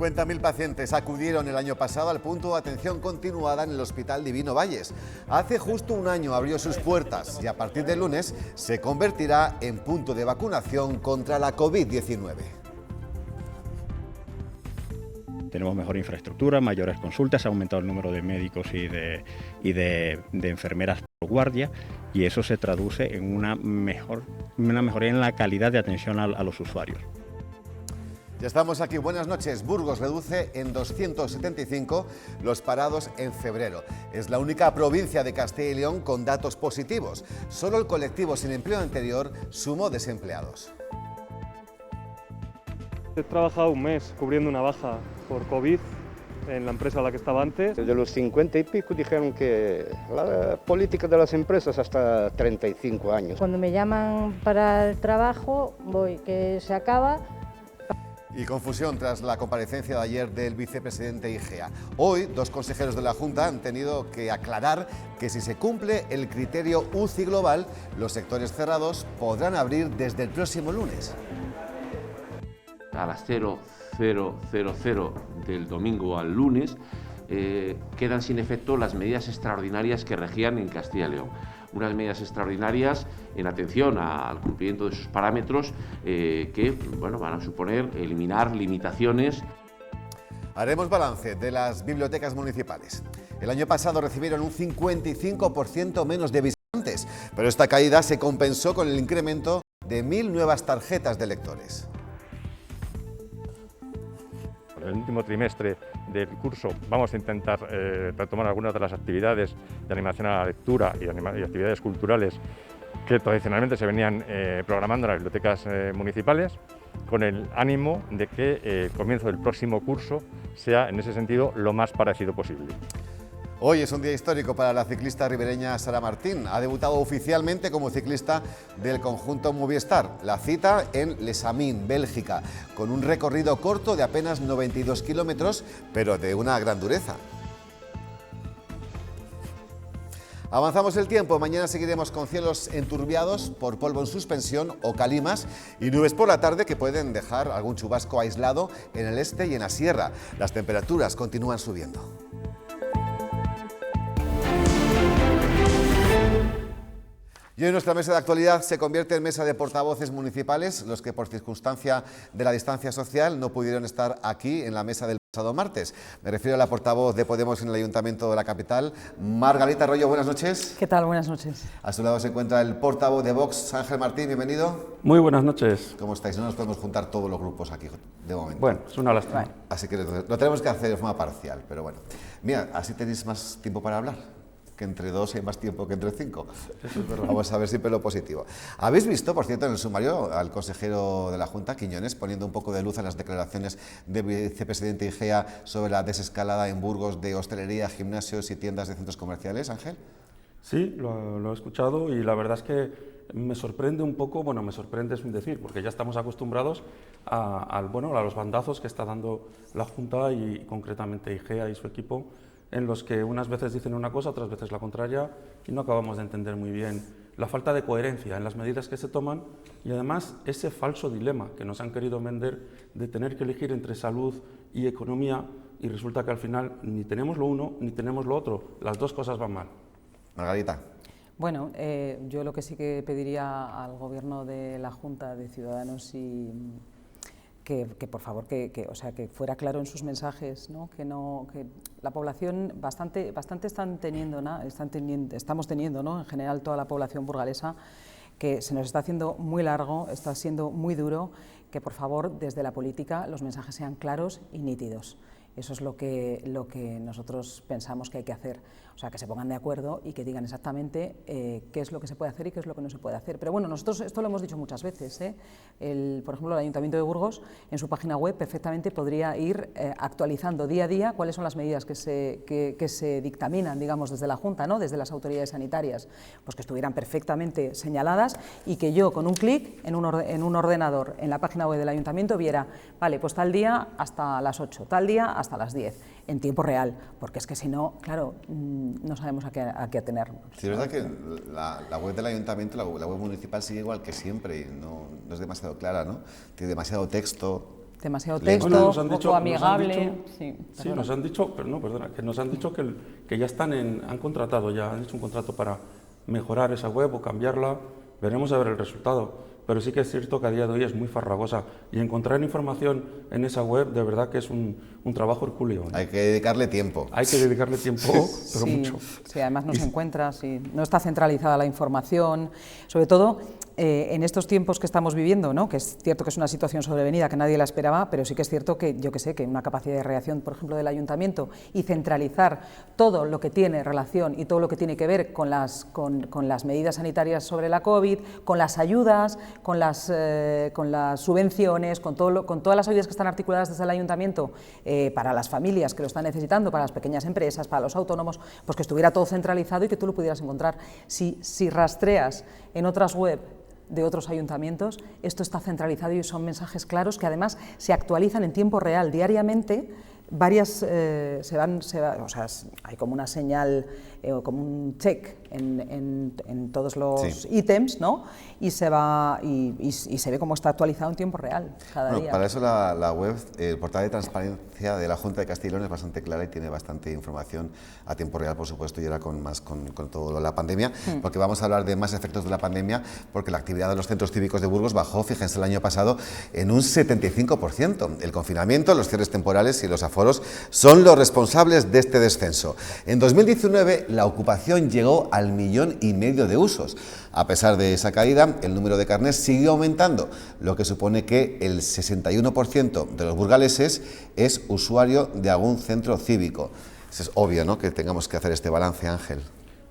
50.000 pacientes acudieron el año pasado al punto de atención continuada en el Hospital Divino Valles. Hace justo un año abrió sus puertas y a partir del lunes se convertirá en punto de vacunación contra la COVID-19. Tenemos mejor infraestructura, mayores consultas, ha aumentado el número de médicos y de enfermeras por guardia, y eso se traduce en una mejoría en la calidad de atención a los usuarios. Ya estamos aquí, buenas noches. Burgos reduce en 275 los parados en febrero. Es la única provincia de Castilla y León con datos positivos. Solo el colectivo sin empleo anterior sumó desempleados. He trabajado un mes cubriendo una baja por COVID en la empresa a la que estaba antes. Desde los 50 y pico dijeron que la política de las empresas hasta 35 años. Cuando me llaman para el trabajo, voy, que se acaba. Y confusión tras la comparecencia de ayer del vicepresidente Igea. Hoy, dos consejeros de la Junta han tenido que aclarar que si se cumple el criterio UCI global, los sectores cerrados podrán abrir desde el próximo lunes. A las 00:00 del domingo al lunes quedan sin efecto las medidas extraordinarias que regían en Castilla y León. Unas medidas extraordinarias en atención al cumplimiento de sus parámetros que van a suponer eliminar limitaciones. Haremos balance de las bibliotecas municipales. El año pasado recibieron un 55% menos de visitantes, pero esta caída se compensó con el incremento de 1.000 nuevas tarjetas de lectores. En el último trimestre del curso vamos a intentar retomar algunas de las actividades de animación a la lectura y actividades culturales que tradicionalmente se venían programando en las bibliotecas municipales, con el ánimo de que el comienzo del próximo curso sea, en ese sentido, lo más parecido posible. Hoy es un día histórico para la ciclista ribereña Sara Martín. Ha debutado oficialmente como ciclista del conjunto Movistar. La cita en Les Amis, Bélgica, con un recorrido corto de apenas 92 kilómetros, pero de una gran dureza. Avanzamos el tiempo, mañana seguiremos con cielos enturbiados por polvo en suspensión o calimas y nubes por la tarde que pueden dejar algún chubasco aislado en el este y en la sierra. Las temperaturas continúan subiendo. Y hoy nuestra mesa de actualidad se convierte en mesa de portavoces municipales, los que por circunstancia de la distancia social no pudieron estar aquí en la mesa del pasado martes. Me refiero a la portavoz de Podemos en el Ayuntamiento de la capital, Margarita Arroyo, buenas noches. ¿Qué tal? Buenas noches. A su lado se encuentra el portavoz de Vox, Ángel Martín, bienvenido. Muy buenas noches. ¿Cómo estáis? No nos podemos juntar todos los grupos aquí de momento. Bueno, es una lástima. Así que lo tenemos que hacer de forma parcial, pero bueno. Mira, así tenéis más tiempo para hablar. Que entre dos hay más tiempo que entre cinco. Vamos a ver siempre lo positivo. ¿Habéis visto, por cierto, en el sumario al consejero de la Junta, Quiñones, poniendo un poco de luz a las declaraciones del vicepresidente Igea sobre la desescalada en Burgos de hostelería, gimnasios y tiendas de centros comerciales, Ángel? Sí, lo he escuchado y la verdad es que me sorprende un poco, bueno, me sorprende es un decir, porque ya estamos acostumbrados a los bandazos que está dando la Junta y concretamente Igea y su equipo, en los que unas veces dicen una cosa, otras veces la contraria, y no acabamos de entender muy bien la falta de coherencia en las medidas que se toman y además ese falso dilema que nos han querido vender de tener que elegir entre salud y economía, y resulta que al final ni tenemos lo uno ni tenemos lo otro, las dos cosas van mal. Margarita. Bueno, yo lo que sí que pediría al Gobierno de la Junta de Ciudadanos y que por favor que fuera claro en sus mensajes, ¿no? Que la población bastante estamos teniendo, ¿no? En general toda la población burgalesa, que se nos está haciendo muy largo, está siendo muy duro, que por favor desde la política los mensajes sean claros y nítidos. Eso es lo que nosotros pensamos que hay que hacer, o sea, que se pongan de acuerdo y que digan exactamente qué es lo que se puede hacer y qué es lo que no se puede hacer. Pero bueno, nosotros esto lo hemos dicho muchas veces, por ejemplo, el Ayuntamiento de Burgos, en su página web, perfectamente podría ir actualizando día a día cuáles son las medidas que se dictaminan, digamos, desde la Junta, ¿no? Desde las autoridades sanitarias, pues que estuvieran perfectamente señaladas y que yo con un clic en un ordenador en la página web del Ayuntamiento viera, vale, pues tal día hasta las 8, tal día hasta las 10, en tiempo real, porque es que si no, claro, no sabemos a qué atenernos. Sí, es verdad que la web del Ayuntamiento, la web municipal sigue igual que siempre y no es demasiado clara, ¿no? Tiene demasiado texto, Demasiado Lento. texto, Nos han poco dicho- amigable. Sí, perdona. nos han dicho, pero no, perdona, que nos han dicho que ya han contratado, ya han hecho un contrato para mejorar esa web o cambiarla. Veremos a ver el resultado. Pero sí que es cierto que a día de hoy es muy farragosa y encontrar información en esa web de verdad que es un trabajo hercúleo. Hay que dedicarle tiempo. Hay que dedicarle tiempo, pero Sí, mucho. sí, además no se encuentra, sí, no está centralizada la información, sobre todo en estos tiempos que estamos viviendo, ¿no? Que es cierto que es una situación sobrevenida que nadie la esperaba, pero sí que es cierto que, yo que sé, que una capacidad de reacción, por ejemplo, del ayuntamiento y centralizar todo lo que tiene relación y todo lo que tiene que ver con las medidas sanitarias sobre la COVID, con las ayudas, con las subvenciones, con todas las ayudas que están articuladas desde el ayuntamiento para las familias que lo están necesitando, para las pequeñas empresas, para los autónomos, pues que estuviera todo centralizado y que tú lo pudieras encontrar. Si rastreas en otras web de otros ayuntamientos, esto está centralizado y son mensajes claros que además se actualizan en tiempo real diariamente. Varias o sea, hay como una señal o como un check en todos los ítems, ¿no? Y se ve cómo está actualizado en tiempo real cada día. Para eso la web, el portal de transparencia de la Junta de Castilla y León es bastante clara y tiene bastante información a tiempo real, por supuesto, y ahora con todo la pandemia, porque vamos a hablar de más efectos de la pandemia, porque la actividad de los centros cívicos de Burgos bajó, fíjense, el año pasado en un 75%. El confinamiento, los cierres temporales y los aforos son los responsables de este descenso. En 2019 la ocupación llegó al 1,5 millones de usos. A pesar de esa caída, el número de carnés siguió aumentando, lo que supone que el 61% de los burgaleses es usuario de algún centro cívico. Es obvio, ¿no?, que tengamos que hacer este balance, Ángel.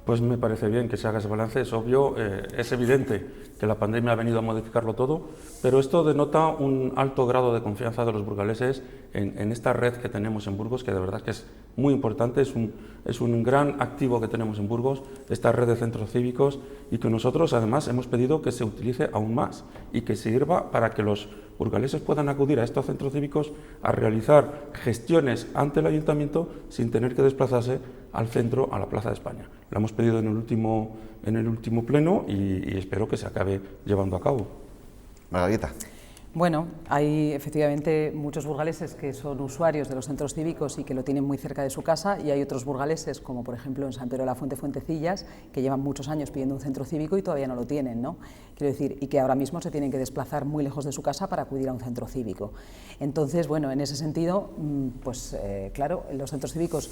Pues me parece bien que se haga ese balance, es obvio, es evidente que la pandemia ha venido a modificarlo todo, pero esto denota un alto grado de confianza de los burgaleses en esta red que tenemos en Burgos, que de verdad que es muy importante, es un gran activo que tenemos en Burgos, esta red de centros cívicos, y que nosotros además hemos pedido que se utilice aún más y que sirva para que los burgaleses puedan acudir a estos centros cívicos a realizar gestiones ante el ayuntamiento sin tener que desplazarse al centro, a la Plaza de España. Lo hemos pedido en el último pleno y espero que se acabe llevando a cabo. Margarita. Bueno, hay efectivamente muchos burgaleses que son usuarios de los centros cívicos y que lo tienen muy cerca de su casa, y hay otros burgaleses, como por ejemplo en San Pedro de la Fuente, Fuentecillas, que llevan muchos años pidiendo un centro cívico y todavía no lo tienen, ¿no? Quiero decir, y que ahora mismo se tienen que desplazar muy lejos de su casa para acudir a un centro cívico. Entonces, bueno, en ese sentido, pues claro, los centros cívicos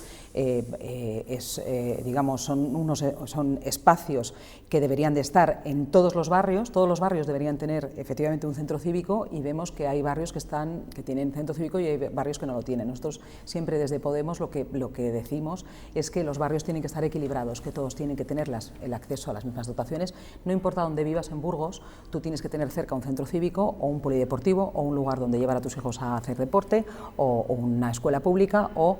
digamos, son espacios que deberían de estar en todos los barrios deberían tener efectivamente un centro cívico, y vemos que hay barrios que tienen centro cívico y hay barrios que no lo tienen. Nosotros siempre desde Podemos lo que decimos es que los barrios tienen que estar equilibrados, que todos tienen que tener el acceso a las mismas dotaciones. No importa dónde vivas en Burgos, tú tienes que tener cerca un centro cívico o un polideportivo o un lugar donde llevar a tus hijos a hacer deporte o una escuela pública o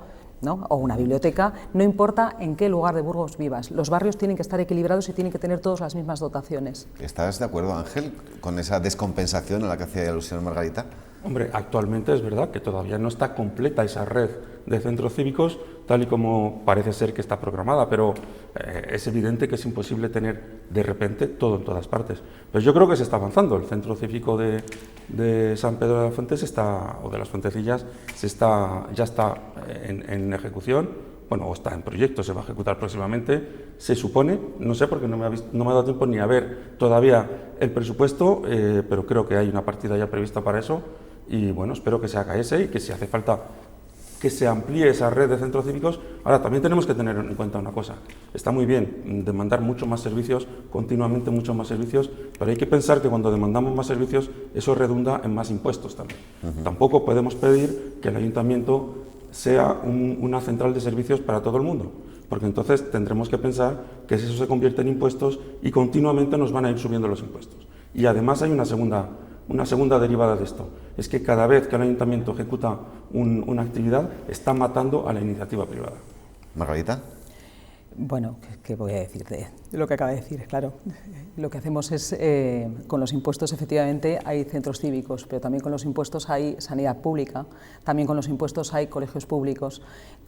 una biblioteca, no importa en qué lugar de Burgos vivas. Los barrios tienen que estar equilibrados y tienen que tener todas las mismas dotaciones. ¿Estás de acuerdo, Ángel, con esa descompensación a la que hacía alusión Margarita? Hombre, actualmente es verdad que todavía no está completa esa red de centros cívicos tal y como parece ser que está programada, pero es evidente que es imposible tener de repente todo en todas partes. Pero yo creo que se está avanzando. El centro cívico de San Pedro de la Fuente o de las Fuentecillas ya está en ejecución, bueno, o está en proyecto, se va a ejecutar próximamente, se supone, no sé porque no me ha dado tiempo ni a ver todavía el presupuesto, pero creo que hay una partida ya prevista para eso, y bueno, espero que se haga ese y que si hace falta que se amplíe esa red de centros cívicos. Ahora, también tenemos que tener en cuenta una cosa, está muy bien demandar muchos más servicios, continuamente muchos más servicios, pero hay que pensar que cuando demandamos más servicios, eso redunda en más impuestos también. Tampoco podemos pedir que el ayuntamiento sea una central de servicios para todo el mundo, porque entonces tendremos que pensar que eso se convierte en impuestos y continuamente nos van a ir subiendo los impuestos. Y además hay una segunda derivada de esto, es que cada vez que el ayuntamiento ejecuta una actividad está matando a la iniciativa privada. Margarita. Bueno, ¿qué voy a decir de lo que acaba de decir? Claro, lo que hacemos es, con los impuestos efectivamente hay centros cívicos, pero también con los impuestos hay sanidad pública, también con los impuestos hay colegios públicos,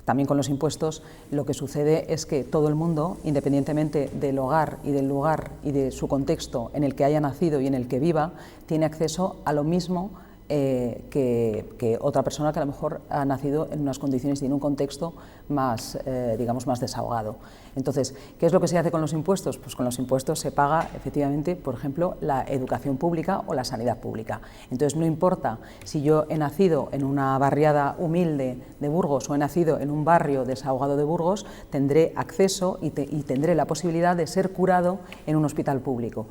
también con los impuestos lo que sucede es que todo el mundo, independientemente del hogar y del lugar y de su contexto en el que haya nacido y en el que viva, tiene acceso a lo mismo que otra persona que a lo mejor ha nacido en unas condiciones y en un contexto más, digamos, más desahogado. Entonces, ¿qué es lo que se hace con los impuestos? Pues con los impuestos se paga efectivamente, por ejemplo, la educación pública o la sanidad pública. Entonces, no importa si yo he nacido en una barriada humilde de Burgos o he nacido en un barrio desahogado de Burgos, tendré acceso y tendré la posibilidad de ser curado en un hospital público.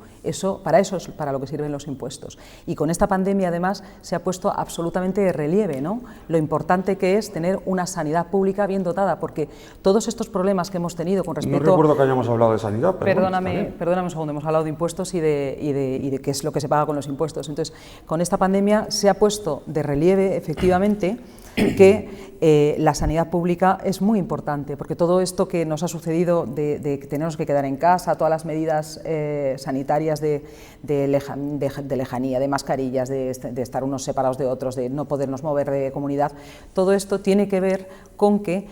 Para eso es para lo que sirven los impuestos. Y con esta pandemia, además, se ha puesto absolutamente de relieve, ¿no?, lo importante que es tener una sanidad pública bien dotada, porque todos estos problemas que hemos tenido con respecto... No recuerdo que hayamos hablado de sanidad, pero perdóname un segundo, hemos hablado de impuestos y de qué es lo que se paga con los impuestos. Entonces, con esta pandemia se ha puesto de relieve, efectivamente, que la sanidad pública es muy importante, porque todo esto que nos ha sucedido de tenernos que quedar en casa, todas las medidas sanitarias de lejanía, de mascarillas, de estar unos separados de otros, de no podernos mover de comunidad, todo esto tiene que ver con que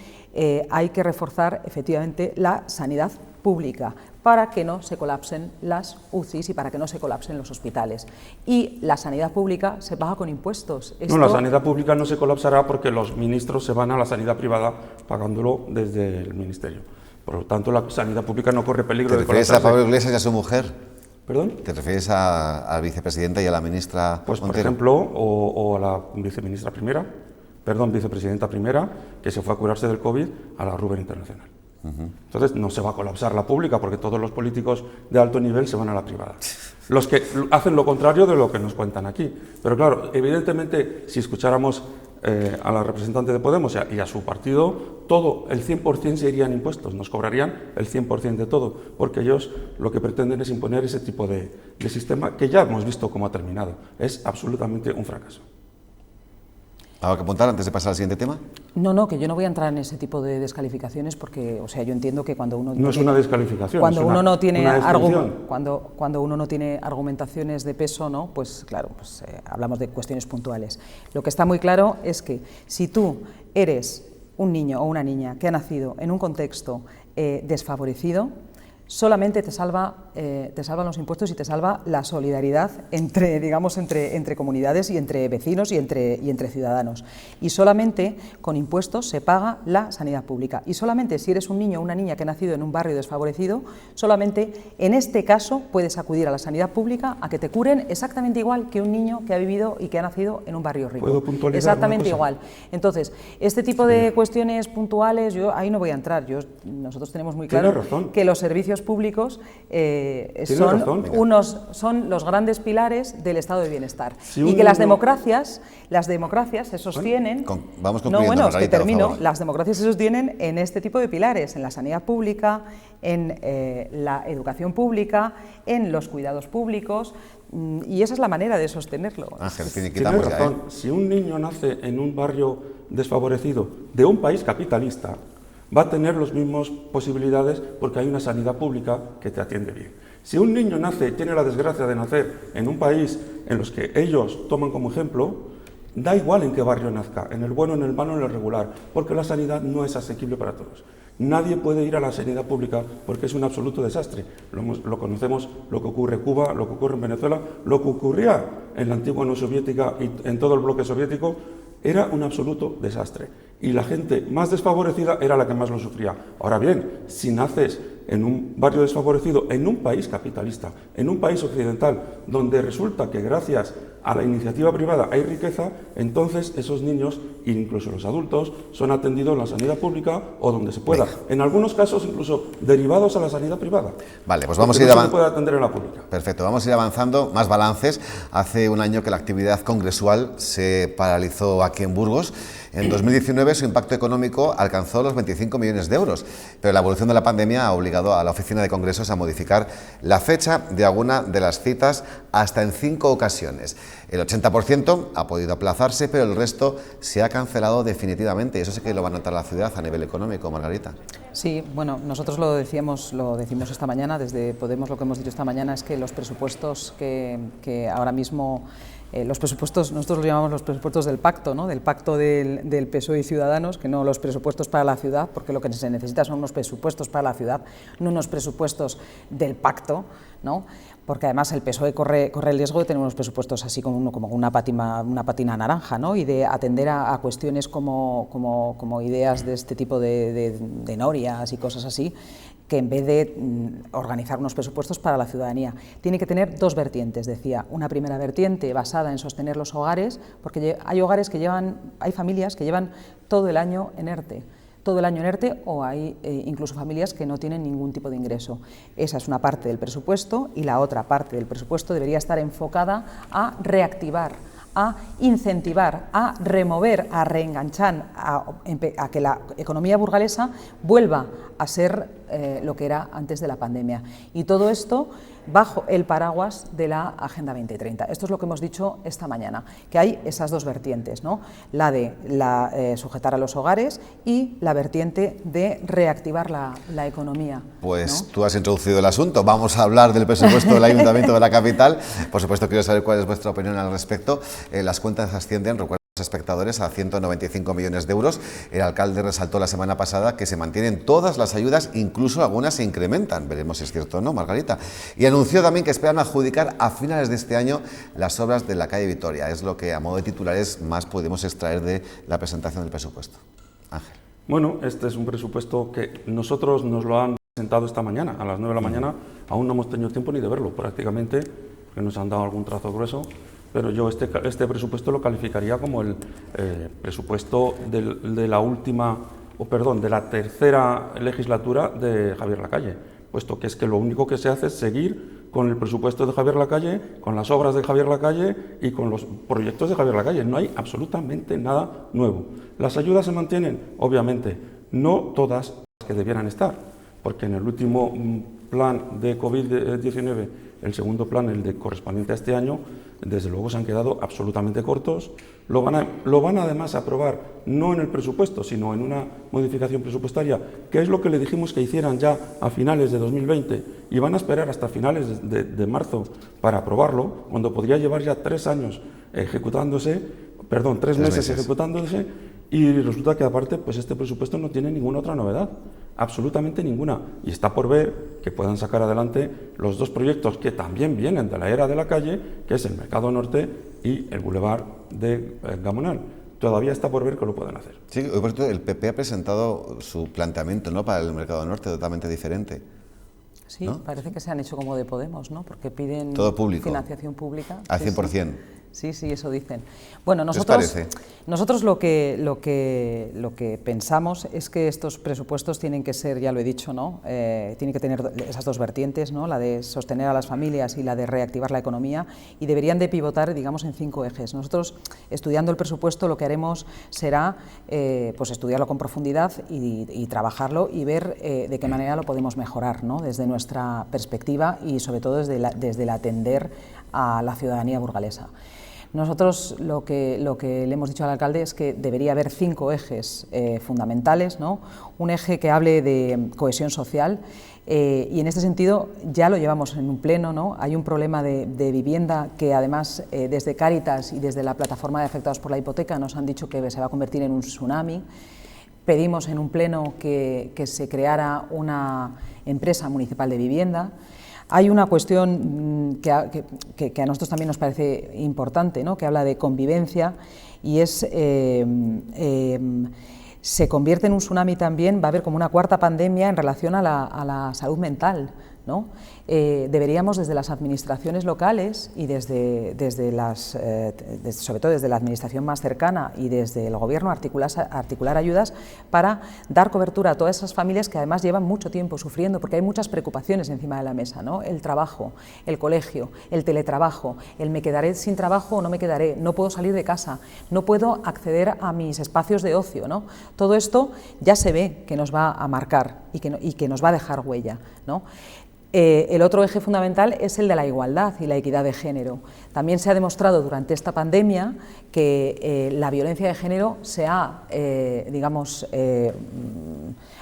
hay que reforzar efectivamente la sanidad pública para que no se colapsen las UCIs y para que no se colapsen los hospitales. Y la sanidad pública se paga con impuestos. No, la sanidad pública no se colapsará porque los ministros se van a la sanidad privada pagándolo desde el ministerio. Por lo tanto, la sanidad pública no corre peligro de colapsarse. ¿Te refieres a Pablo Iglesias y a su mujer? ¿Perdón? ¿Te refieres al vicepresidente y a la ministra Pues, por Montero? ejemplo, o a la vicepresidenta primera, que se fue a curarse del COVID a la Ruber Internacional. Entonces no se va a colapsar la pública porque todos los políticos de alto nivel se van a la privada. Los que hacen lo contrario de lo que nos cuentan aquí. Pero claro, evidentemente, si escucháramos a la representante de Podemos y a su partido, todo, el 100% se irían impuestos, nos cobrarían el 100% de todo, porque ellos lo que pretenden es imponer ese tipo de sistema que ya hemos visto cómo ha terminado. Es absolutamente un fracaso. ¿Algo que apuntar antes de pasar al siguiente tema? No, que yo no voy a entrar en ese tipo de descalificaciones porque, o sea, yo entiendo que cuando uno... No es una descalificación, cuando es uno no tiene cuando uno no tiene argumentaciones de peso, ¿no?, pues claro, pues, hablamos de cuestiones puntuales. Lo que está muy claro es que si tú eres un niño o una niña que ha nacido en un contexto desfavorecido, solamente te salvan los impuestos y te salva la solidaridad entre, digamos, entre comunidades y entre vecinos y entre ciudadanos. Y solamente con impuestos se paga la sanidad pública. Y solamente si eres un niño o una niña que ha nacido en un barrio desfavorecido, solamente en este caso puedes acudir a la sanidad pública a que te curen exactamente igual que un niño que ha vivido y que ha nacido en un barrio rico. ¿Puedo puntualizar exactamente igual. Entonces, este tipo de cuestiones puntuales, yo ahí no voy a entrar. Nosotros tenemos muy claro que los servicios públicos son los grandes pilares del estado de bienestar, y que las democracias se sostienen. Vamos concluyendo, es que termino. Las democracias se sostienen en este tipo de pilares, en la sanidad pública, en la educación pública, en los cuidados públicos, y esa es la manera de sostenerlo. Ángel, tienes razón. Si un niño nace en un barrio desfavorecido de un país capitalista, va a tener las mismas posibilidades porque hay una sanidad pública que te atiende bien. Si un niño tiene la desgracia de nacer en un país en los que ellos toman como ejemplo, da igual en qué barrio nazca, en el bueno, en el malo, en el regular, porque la sanidad no es asequible para todos. Nadie puede ir a la sanidad pública porque es un absoluto desastre. Lo conocemos, lo que ocurre en Cuba, lo que ocurre en Venezuela, lo que ocurría en la antigua Unión Soviética y en todo el bloque soviético. Era un absoluto desastre y la gente más desfavorecida era la que más lo sufría. Ahora bien, si naces en un barrio desfavorecido, en un país capitalista, en un país occidental, donde resulta que gracias a la iniciativa privada hay riqueza, entonces esos niños, incluso los adultos, son atendidos en la sanidad pública o donde se pueda. En algunos casos incluso derivados a la sanidad privada. Vale, pues vamos a ir avanzando. No se puede atender en la pública. Perfecto, vamos a ir avanzando. Más balances. Hace un año que la actividad congresual se paralizó aquí en Burgos. En 2019 su impacto económico alcanzó los 25 millones de euros, pero la evolución de la pandemia ha obligado a la Oficina de Congresos a modificar la fecha de alguna de las citas hasta en 5 ocasiones. El 80% ha podido aplazarse, pero el resto se ha cancelado definitivamente. Eso sí que lo va a notar la ciudad a nivel económico, Margarita. Sí, bueno, nosotros lo decimos esta mañana, desde Podemos lo que hemos dicho esta mañana es que los presupuestos que ahora mismo los presupuestos, nosotros los llamamos los presupuestos del pacto, ¿no? Del pacto del PSOE y Ciudadanos, que no los presupuestos para la ciudad, porque lo que se necesita son unos presupuestos para la ciudad, no unos presupuestos del pacto, ¿no? Porque además el PSOE corre el riesgo de tener unos presupuestos así como una patina naranja, ¿no? Y de atender a cuestiones como ideas de este tipo de norias y cosas así, que en vez de organizar unos presupuestos para la ciudadanía. Tiene que tener dos vertientes, decía. Una primera vertiente basada en sostener los hogares, porque hay familias que llevan todo el año en ERTE, o hay incluso familias que no tienen ningún tipo de ingreso. Esa es una parte del presupuesto, y la otra parte del presupuesto debería estar enfocada a reactivar, a incentivar, a remover, a reenganchar, a que la economía burgalesa vuelva a ser lo que era antes de la pandemia. Y todo esto bajo el paraguas de la Agenda 2030. Esto es lo que hemos dicho esta mañana, que hay esas dos vertientes, ¿no? La de sujetar a los hogares y la vertiente de reactivar la economía. Pues ¿no? Tú has introducido el asunto. Vamos a hablar del presupuesto del Ayuntamiento de la capital. Por supuesto, quiero saber cuál es vuestra opinión al respecto. Las cuentas ascienden, recuerdo, espectadores, a 195 millones de euros. El alcalde resaltó la semana pasada que se mantienen todas las ayudas, incluso algunas se incrementan. Veremos si es cierto o no, Margarita. Y anunció también que esperan adjudicar a finales de este año las obras de la calle Vitoria. Es lo que a modo de titulares más pudimos extraer de la presentación del presupuesto. Ángel. Bueno, este es un presupuesto que nosotros nos lo han presentado esta mañana, a las 9 de la mañana. Aún no hemos tenido tiempo ni de verlo prácticamente, que nos han dado algún trazo grueso. Pero yo este presupuesto lo calificaría como el presupuesto de la tercera legislatura de Javier Lacalle, puesto que es que lo único que se hace es seguir con el presupuesto de Javier Lacalle, con las obras de Javier Lacalle y con los proyectos de Javier Lacalle. No hay absolutamente nada nuevo. ¿Las ayudas se mantienen? Obviamente, no todas las que debieran estar, porque en el último plan de COVID-19, el segundo plan, el de correspondiente a este año, desde luego se han quedado absolutamente cortos. Lo van además a aprobar no en el presupuesto, sino en una modificación presupuestaria, que es lo que le dijimos que hicieran ya a finales de 2020, y van a esperar hasta finales de marzo para aprobarlo, cuando podría llevar ya 3 meses ejecutándose, y resulta que aparte pues este presupuesto no tiene ninguna otra novedad, absolutamente ninguna, y está por ver que puedan sacar adelante los dos proyectos que también vienen de la era de la calle, que es el Mercado Norte y el Boulevard de Gamonal. Todavía está por ver que lo pueden hacer. Sí, por cierto, el PP ha presentado su planteamiento, ¿no?, para el Mercado Norte, totalmente diferente. Sí, ¿no? Parece que se han hecho como de Podemos, ¿no? Porque piden todo público, financiación pública. al 100%. Sí. Sí, eso dicen. Bueno, nosotros lo que pensamos es que estos presupuestos tienen que ser, ya lo he dicho, ¿no? Tienen que tener esas dos vertientes, ¿no? La de sostener a las familias y la de reactivar la economía, y deberían de pivotar, digamos, en 5 ejes. Nosotros, estudiando el presupuesto, lo que haremos será pues estudiarlo con profundidad y trabajarlo y ver de qué manera lo podemos mejorar, ¿no? Desde nuestra perspectiva y sobre todo desde el atender a la ciudadanía burgalesa. Nosotros lo que le hemos dicho al alcalde es que debería haber 5 ejes fundamentales, ¿no? Un eje que hable de cohesión social, y en este sentido ya lo llevamos en un pleno, ¿no? Hay un problema de vivienda que además desde Cáritas y desde la plataforma de afectados por la hipoteca nos han dicho que se va a convertir en un tsunami. Pedimos en un pleno que se creara una empresa municipal de vivienda. Hay una cuestión que a nosotros también nos parece importante, ¿no? Que habla de convivencia, y es se convierte en un tsunami también, va a haber como una cuarta pandemia en relación a la salud mental, ¿no? Deberíamos desde las administraciones locales y sobre todo desde la administración más cercana y desde el gobierno articular ayudas para dar cobertura a todas esas familias que además llevan mucho tiempo sufriendo, porque hay muchas preocupaciones encima de la mesa, ¿no? El trabajo, el colegio, el teletrabajo, el me quedaré sin trabajo o no me quedaré, no puedo salir de casa, no puedo acceder a mis espacios de ocio, ¿no? Todo esto ya se ve que nos va a marcar y que nos va a dejar huella, ¿no? El otro eje fundamental es el de la igualdad y la equidad de género. También se ha demostrado durante esta pandemia que la violencia de género se ha,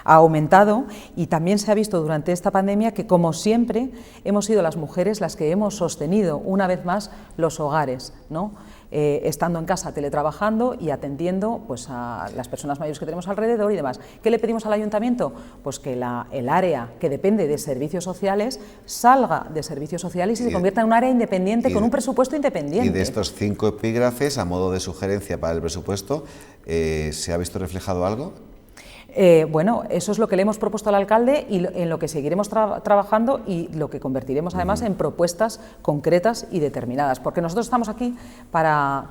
ha aumentado, y también se ha visto durante esta pandemia que, como siempre, hemos sido las mujeres las que hemos sostenido una vez más los hogares, ¿no? Estando en casa teletrabajando y atendiendo pues, a las personas mayores que tenemos alrededor y demás. ¿Qué le pedimos al ayuntamiento? Pues que el área que depende de servicios sociales salga de servicios sociales y se convierta en un área independiente con un presupuesto independiente. Y de estos 5 epígrafes, a modo de sugerencia para el presupuesto, ¿se ha visto reflejado algo? Bueno, eso es lo que le hemos propuesto al alcalde y en lo que seguiremos trabajando y lo que convertiremos además en propuestas concretas y determinadas, porque nosotros estamos aquí para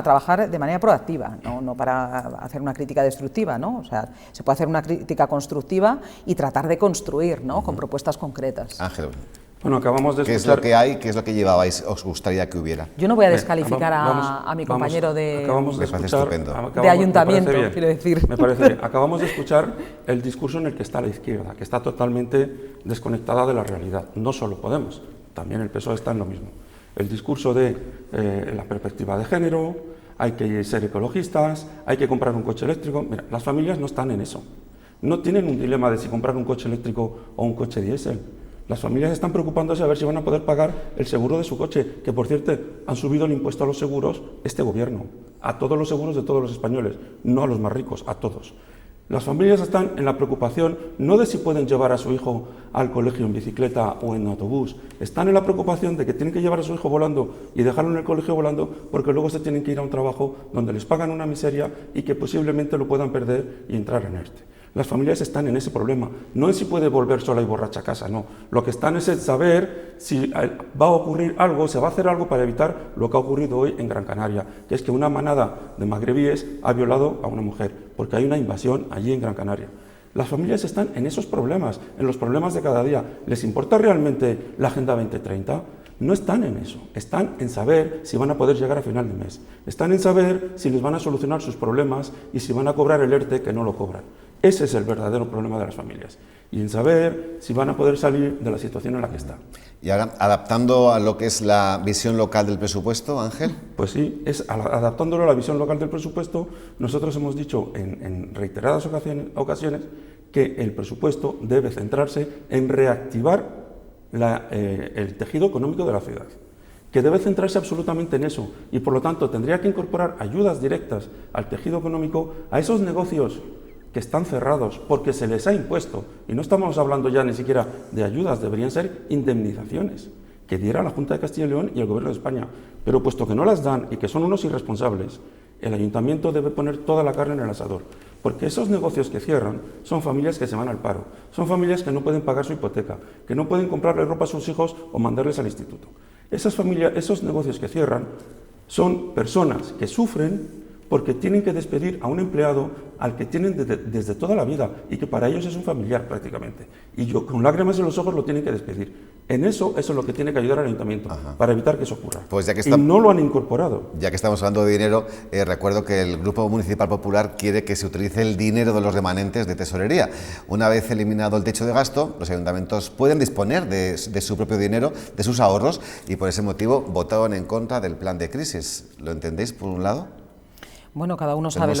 trabajar de manera proactiva, no para hacer una crítica destructiva, ¿no? O sea, se puede hacer una crítica constructiva y tratar de construir, ¿no? Con propuestas concretas. Ángel. Bueno, acabamos de escuchar... ¿Qué es lo que hay? ¿Qué es lo que llevabais? ¿Os gustaría que hubiera? Yo no voy a descalificar a mi compañero de ayuntamiento, quiero decir. Me parece bien. Acabamos de escuchar el discurso en el que está la izquierda, que está totalmente desconectada de la realidad. No solo Podemos, también el PSOE está en lo mismo. El discurso de la perspectiva de género, hay que ser ecologistas, hay que comprar un coche eléctrico. Mira, las familias no están en eso. No tienen un dilema de si comprar un coche eléctrico o un coche diésel. Las familias están preocupándose a ver si van a poder pagar el seguro de su coche, que por cierto han subido el impuesto a los seguros este gobierno, a todos los seguros de todos los españoles, no a los más ricos, a todos. Las familias están en la preocupación no de si pueden llevar a su hijo al colegio en bicicleta o en autobús, están en la preocupación de que tienen que llevar a su hijo volando y dejarlo en el colegio volando porque luego se tienen que ir a un trabajo donde les pagan una miseria y que posiblemente lo puedan perder y entrar en ERTE. Las familias están en ese problema, no es si puede volver sola y borracha a casa, no. Lo que están es el saber si va a ocurrir algo, se va a hacer algo para evitar lo que ha ocurrido hoy en Gran Canaria, que es que una manada de magrebíes ha violado a una mujer, porque hay una invasión allí en Gran Canaria. Las familias están en esos problemas, en los problemas de cada día. ¿Les importa realmente la Agenda 2030? No están en eso, están en saber si van a poder llegar a final de mes, están en saber si les van a solucionar sus problemas y si van a cobrar el ERTE que no lo cobran. Ese es el verdadero problema de las familias, y en saber si van a poder salir de la situación en la que están. Y ahora, adaptando a lo que es la visión local del presupuesto, Ángel. Pues sí, adaptándolo a la visión local del presupuesto, nosotros hemos dicho en reiteradas ocasiones que el presupuesto debe centrarse en reactivar el tejido económico de la ciudad, que debe centrarse absolutamente en eso, y por lo tanto tendría que incorporar ayudas directas al tejido económico, a esos negocios que están cerrados porque se les ha impuesto, y no estamos hablando ya ni siquiera de ayudas, deberían ser indemnizaciones que diera la Junta de Castilla y León y el Gobierno de España, pero puesto que no las dan y que son unos irresponsables, el Ayuntamiento debe poner toda la carne en el asador, porque esos negocios que cierran son familias que se van al paro, son familias que no pueden pagar su hipoteca, que no pueden comprarle ropa a sus hijos o mandarles al instituto. Esas familias, esos negocios que cierran son personas que sufren porque tienen que despedir a un empleado al que tienen desde toda la vida y que para ellos es un familiar prácticamente. Y con lágrimas en los ojos lo tienen que despedir. En eso es lo que tiene que ayudar al ayuntamiento, para evitar que eso ocurra. Pues ya que y no lo han incorporado. Ya que estamos hablando de dinero, recuerdo que el Grupo Municipal Popular quiere que se utilice el dinero de los remanentes de tesorería. Una vez eliminado el techo de gasto, los ayuntamientos pueden disponer de su propio dinero, de sus ahorros, y por ese motivo votaron en contra del plan de crisis. ¿Lo entendéis por un lado? Bueno, cada uno sabe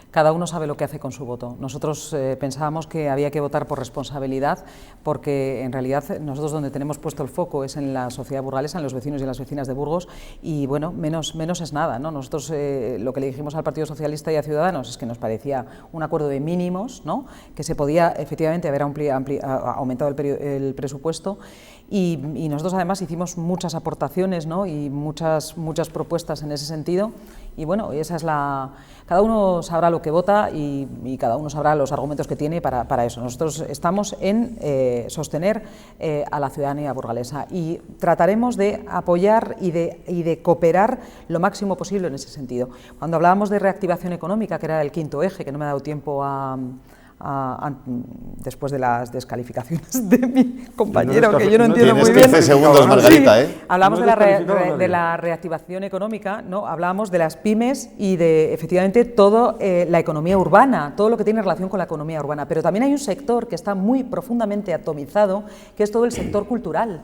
cada uno sabe lo que hace con su voto. Nosotros pensábamos que había que votar por responsabilidad, porque en realidad nosotros donde tenemos puesto el foco es en la sociedad burgalesa, en los vecinos y las vecinas de Burgos, y bueno, menos es nada, ¿no? Nosotros lo que le dijimos al Partido Socialista y a Ciudadanos es que nos parecía un acuerdo de mínimos, ¿no? Que se podía efectivamente haber aumentado el presupuesto, y nosotros además hicimos muchas aportaciones, ¿no? Y muchas propuestas en ese sentido, y bueno, esa es cada uno sabrá lo que vota y cada uno sabrá los argumentos que tiene para eso. Nosotros estamos en sostener a la ciudadanía burgalesa y trataremos de apoyar y de cooperar lo máximo posible en ese sentido. Cuando hablábamos de reactivación económica, que era el quinto eje, que no me ha dado tiempo después de las descalificaciones de mi compañero, que yo no entiendo muy bien. 15 segundos, Margarita, ¿eh? Hablamos de la reactivación económica, ¿no? Hablamos de las pymes y de, efectivamente, toda la economía urbana, todo lo que tiene relación con la economía urbana. Pero también hay un sector que está muy profundamente atomizado, que es todo el sector cultural.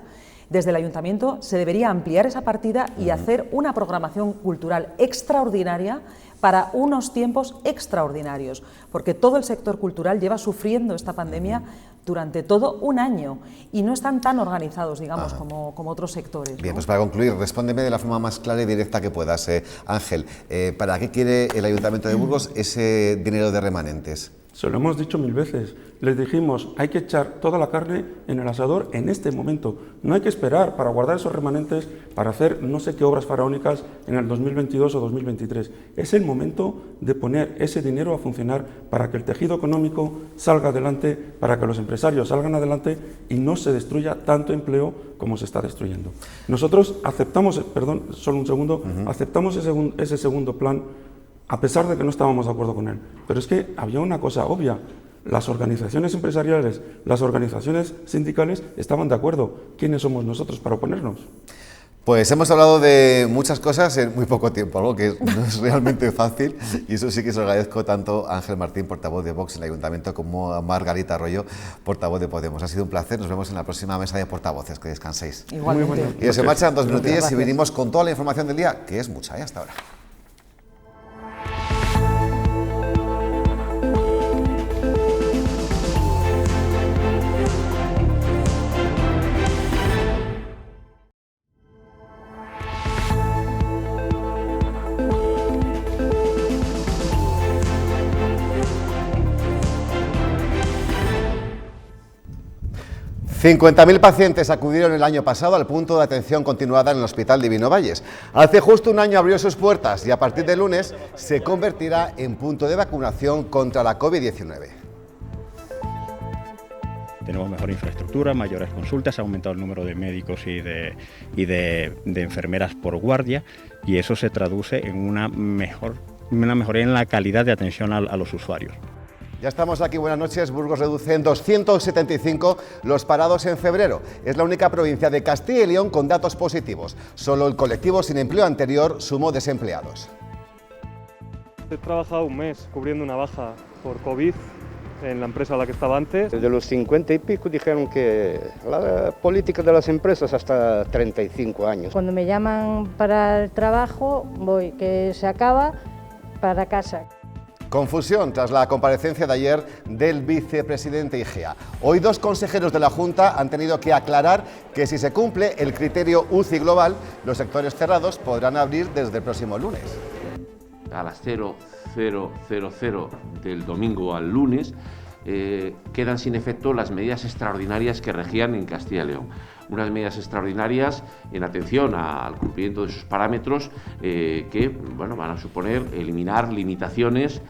Desde el Ayuntamiento se debería ampliar esa partida y hacer una programación cultural extraordinaria para unos tiempos extraordinarios, porque todo el sector cultural lleva sufriendo esta pandemia durante todo un año y no están tan organizados, digamos, como otros sectores, ¿no? Bien, pues para concluir, respóndeme de la forma más clara y directa que puedas, Ángel. ¿Para qué quiere el Ayuntamiento de Burgos ese dinero de remanentes? Se lo hemos dicho 1000 veces. Les dijimos, hay que echar toda la carne en el asador en este momento. No hay que esperar para guardar esos remanentes para hacer no sé qué obras faraónicas en el 2022 o 2023. Es el momento de poner ese dinero a funcionar para que el tejido económico salga adelante, para que los empresarios salgan adelante y no se destruya tanto empleo como se está destruyendo. Nosotros aceptamos, perdón, solo un segundo, aceptamos ese segundo plan a pesar de que no estábamos de acuerdo con él. Pero es que había una cosa obvia. Las organizaciones empresariales, las organizaciones sindicales estaban de acuerdo. ¿Quiénes somos nosotros para oponernos? Pues hemos hablado de muchas cosas en muy poco tiempo, algo que no es realmente fácil, y eso sí que se lo agradezco tanto a Ángel Martín, portavoz de Vox en el Ayuntamiento, como a Margarita Arroyo, portavoz de Podemos. Ha sido un placer, nos vemos en la próxima mesa de portavoces, que descanséis. Igualmente. Y se marchan 2 minutillos y venimos con toda la información del día, que es mucha, hasta ahora. $50.000 pacientes acudieron el año pasado al punto de atención continuada en el Hospital Divino Valles. Hace justo un año abrió sus puertas y a partir de lunes se convertirá en punto de vacunación contra la COVID-19. Tenemos mejor infraestructura, mayores consultas, ha aumentado el número de médicos y de enfermeras por guardia, y eso se traduce en una mejoría en la calidad de atención a los usuarios. Ya estamos aquí, buenas noches. Burgos reduce en 275 los parados en febrero. Es la única provincia de Castilla y León con datos positivos. Solo el colectivo sin empleo anterior sumó desempleados. He trabajado un mes cubriendo una baja por COVID en la empresa a la que estaba antes. Desde los 50 y pico dijeron que la política de las empresas hasta 35 años. Cuando me llaman para el trabajo, voy, que se acaba, para casa. Confusión tras la comparecencia de ayer del vicepresidente IGEA. Hoy 2 consejeros de la Junta han tenido que aclarar que si se cumple el criterio UCI global, los sectores cerrados podrán abrir desde el próximo lunes. A las 00:00 del domingo al lunes quedan sin efecto las medidas extraordinarias que regían en Castilla y León. Unas medidas extraordinarias en atención al cumplimiento de sus parámetros que van a suponer eliminar limitaciones.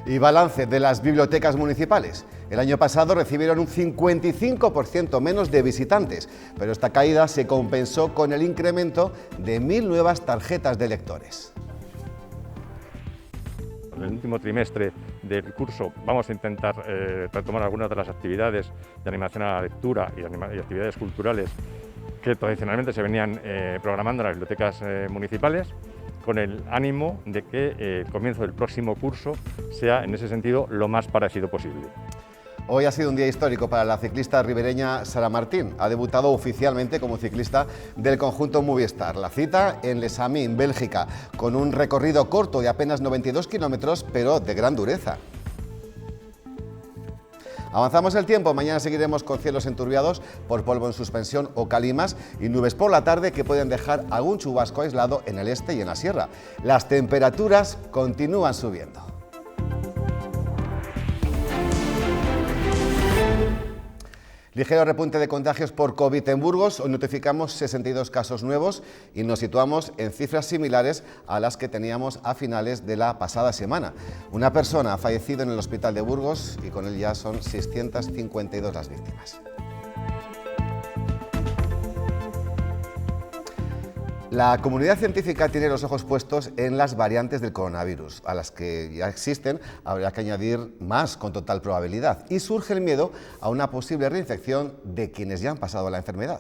Y balance de las bibliotecas municipales. El año pasado recibieron un 55% menos de visitantes, pero esta caída se compensó con el incremento de 1000 nuevas tarjetas de lectores. En el último trimestre del curso vamos a intentar retomar algunas de las actividades de animación a la lectura y actividades culturales que tradicionalmente se venían programando en las bibliotecas municipales, con el ánimo de que el comienzo del próximo curso sea, en ese sentido, lo más parecido posible. Hoy ha sido un día histórico para la ciclista ribereña Sara Martín. Ha debutado oficialmente como ciclista del conjunto Movistar. La cita en Les Amis, en Bélgica, con un recorrido corto de apenas 92 kilómetros, pero de gran dureza. Avanzamos el tiempo, mañana seguiremos con cielos enturbiados por polvo en suspensión o calimas y nubes por la tarde que pueden dejar algún chubasco aislado en el este y en la sierra. Las temperaturas continúan subiendo. Ligero repunte de contagios por COVID en Burgos. Hoy notificamos 62 casos nuevos y nos situamos en cifras similares a las que teníamos a finales de la pasada semana. Una persona ha fallecido en el hospital de Burgos y con él ya son 652 las víctimas. La comunidad científica tiene los ojos puestos en las variantes del coronavirus, a las que ya existen, habrá que añadir más con total probabilidad, y surge el miedo a una posible reinfección de quienes ya han pasado la enfermedad.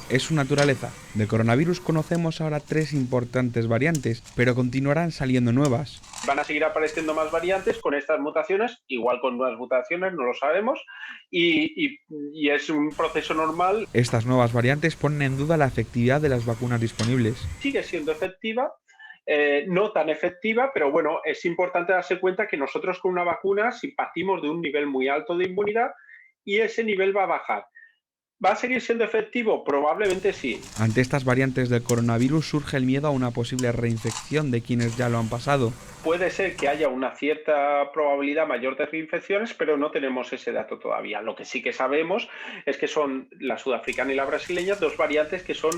es su naturaleza. Del coronavirus conocemos ahora 3 importantes variantes, pero continuarán saliendo nuevas. Van a seguir apareciendo más variantes con estas mutaciones, igual con nuevas mutaciones, no lo sabemos, y es un proceso normal. Estas nuevas variantes ponen en duda la efectividad de las vacunas disponibles. Sigue siendo efectiva, no tan efectiva, pero bueno, es importante darse cuenta que nosotros con una vacuna, si partimos de un nivel muy alto de inmunidad, y ese nivel va a bajar. ¿Va a seguir siendo efectivo? Probablemente sí. Ante estas variantes del coronavirus surge el miedo a una posible reinfección de quienes ya lo han pasado. Puede ser que haya una cierta probabilidad mayor de reinfecciones, pero no tenemos ese dato todavía. Lo que sí que sabemos es que son la sudafricana y la brasileña, 2 variantes que son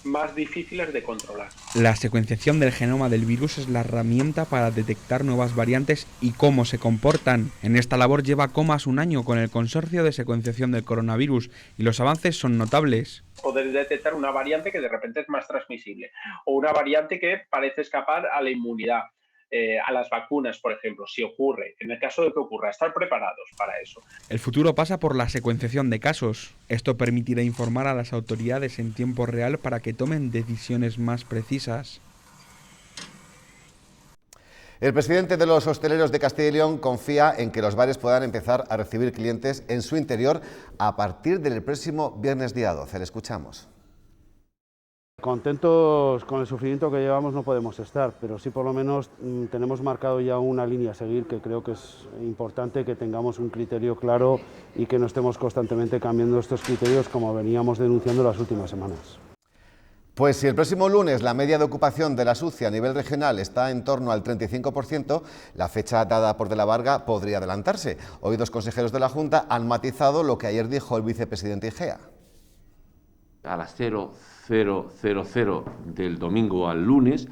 más difíciles de controlar. La secuenciación del genoma del virus es la herramienta para detectar nuevas variantes y cómo se comportan. En esta labor lleva Comas un año con el Consorcio de Secuenciación del Coronavirus y los avances son notables. Poder detectar una variante que de repente es más transmisible o una variante que parece escapar a la inmunidad. A las vacunas, por ejemplo, si ocurre, en el caso de que ocurra, estar preparados para eso. El futuro pasa por la secuenciación de casos. Esto permitirá informar a las autoridades en tiempo real para que tomen decisiones más precisas. El presidente de los hosteleros de Castilla y León confía en que los bares puedan empezar a recibir clientes en su interior a partir del próximo viernes día 12. Le escuchamos. Contentos con el sufrimiento que llevamos no podemos estar, pero sí por lo menos tenemos marcado ya una línea a seguir que creo que es importante que tengamos un criterio claro y que no estemos constantemente cambiando estos criterios como veníamos denunciando las últimas semanas. Pues si el próximo lunes la media de ocupación de la SUCI a nivel regional está en torno al 35%, la fecha dada por De la Varga podría adelantarse. Hoy 2 consejeros de la Junta han matizado lo que ayer dijo el vicepresidente Igea. A las 00:00 del domingo al lunes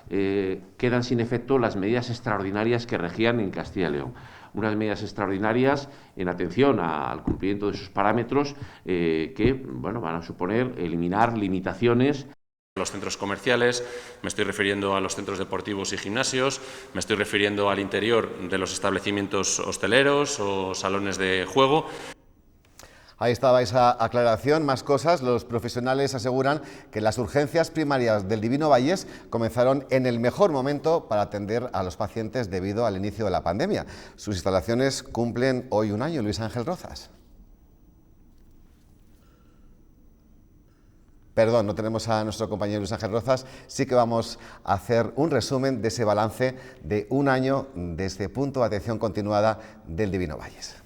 quedan sin efecto las medidas extraordinarias que regían en Castilla y León. Unas medidas extraordinarias en atención al cumplimiento de sus parámetros que van a suponer eliminar limitaciones. Los centros comerciales, me estoy refiriendo a los centros deportivos y gimnasios, me estoy refiriendo al interior de los establecimientos hosteleros o salones de juego. Ahí estaba esa aclaración. Más cosas. Los profesionales aseguran que las urgencias primarias del Divino Valles comenzaron en el mejor momento para atender a los pacientes debido al inicio de la pandemia. Sus instalaciones cumplen hoy un año. Luis Ángel Rozas. Perdón, no tenemos a nuestro compañero Luis Ángel Rozas. Sí que vamos a hacer un resumen de ese balance de un año de este punto de atención continuada del Divino Valles.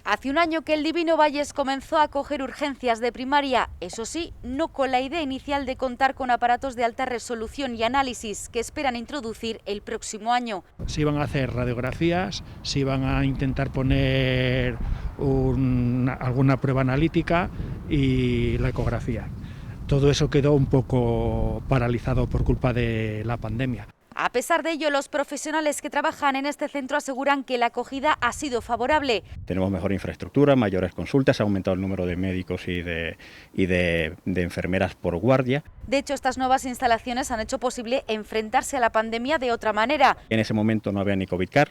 Hace un año que el Divino Valles comenzó a acoger urgencias de primaria, eso sí, no con la idea inicial de contar con aparatos de alta resolución y análisis que esperan introducir el próximo año. Se iban a hacer radiografías, se iban a intentar poner alguna prueba analítica y la ecografía. Todo eso quedó un poco paralizado por culpa de la pandemia. A pesar de ello, los profesionales que trabajan en este centro aseguran que la acogida ha sido favorable. Tenemos mejor infraestructura, mayores consultas, ha aumentado el número de médicos y de enfermeras por guardia. De hecho, estas nuevas instalaciones han hecho posible enfrentarse a la pandemia de otra manera. En ese momento no había ni COVID-CAR.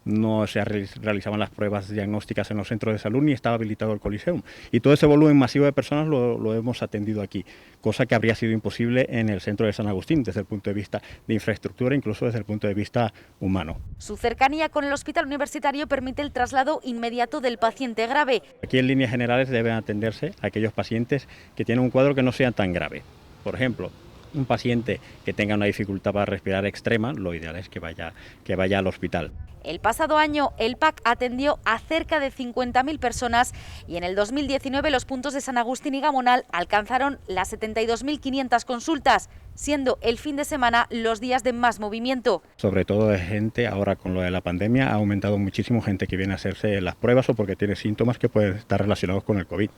No se realizaban las pruebas diagnósticas en los centros de salud ni estaba habilitado el Coliseum. Y todo ese volumen masivo de personas lo hemos atendido aquí, cosa que habría sido imposible en el centro de San Agustín desde el punto de vista de infraestructura, incluso desde el punto de vista humano. Su cercanía con el hospital universitario permite el traslado inmediato del paciente grave. Aquí en líneas generales deben atenderse a aquellos pacientes que tienen un cuadro que no sea tan grave. Por ejemplo, un paciente que tenga una dificultad para respirar extrema, lo ideal es que vaya al hospital. El pasado año el PAC atendió a cerca de 50.000 personas y en el 2019 los puntos de San Agustín y Gamonal alcanzaron las 72.500 consultas, siendo el fin de semana los días de más movimiento. Sobre todo de gente, ahora con lo de la pandemia ha aumentado muchísimo gente que viene a hacerse las pruebas o porque tiene síntomas que pueden estar relacionados con el COVID.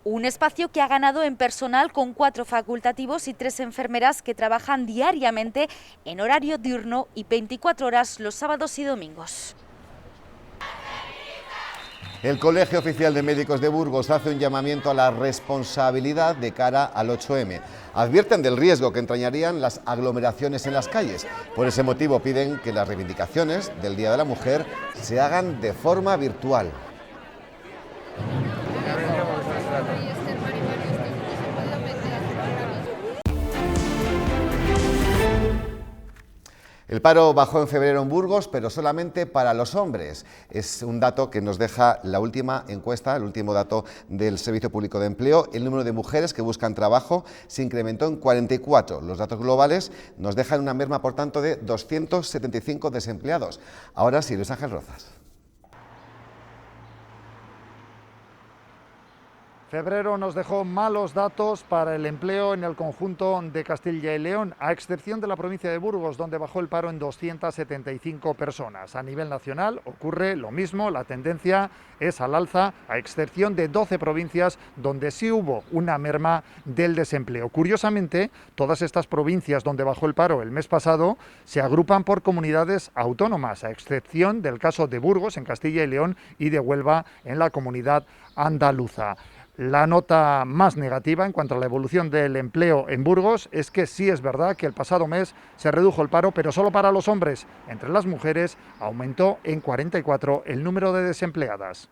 Un espacio que ha ganado en personal con 4 facultativos y 3 enfermeras que trabajan diariamente en horario diurno y 24 horas los sábados y domingos. El Colegio Oficial de Médicos de Burgos hace un llamamiento a la responsabilidad de cara al 8M. Advierten del riesgo que entrañarían las aglomeraciones en las calles. Por ese motivo piden que las reivindicaciones del Día de la Mujer se hagan de forma virtual. El paro bajó en febrero en Burgos, pero solamente para los hombres. Es un dato que nos deja la última encuesta, el último dato del Servicio Público de Empleo. El número de mujeres que buscan trabajo se incrementó en 44. Los datos globales nos dejan una merma, por tanto, de 275 desempleados. Ahora sí, Luis Ángel Rozas. Febrero nos dejó malos datos para el empleo en el conjunto de Castilla y León, a excepción de la provincia de Burgos, donde bajó el paro en 275 personas. A nivel nacional ocurre lo mismo, la tendencia es al alza, a excepción de 12 provincias donde sí hubo una merma del desempleo. Curiosamente, todas estas provincias donde bajó el paro el mes pasado se agrupan por comunidades autónomas, a excepción del caso de Burgos en Castilla y León y de Huelva en la comunidad andaluza. La nota más negativa en cuanto a la evolución del empleo en Burgos es que sí es verdad que el pasado mes se redujo el paro, pero solo para los hombres. Entre las mujeres aumentó en 44 el número de desempleadas.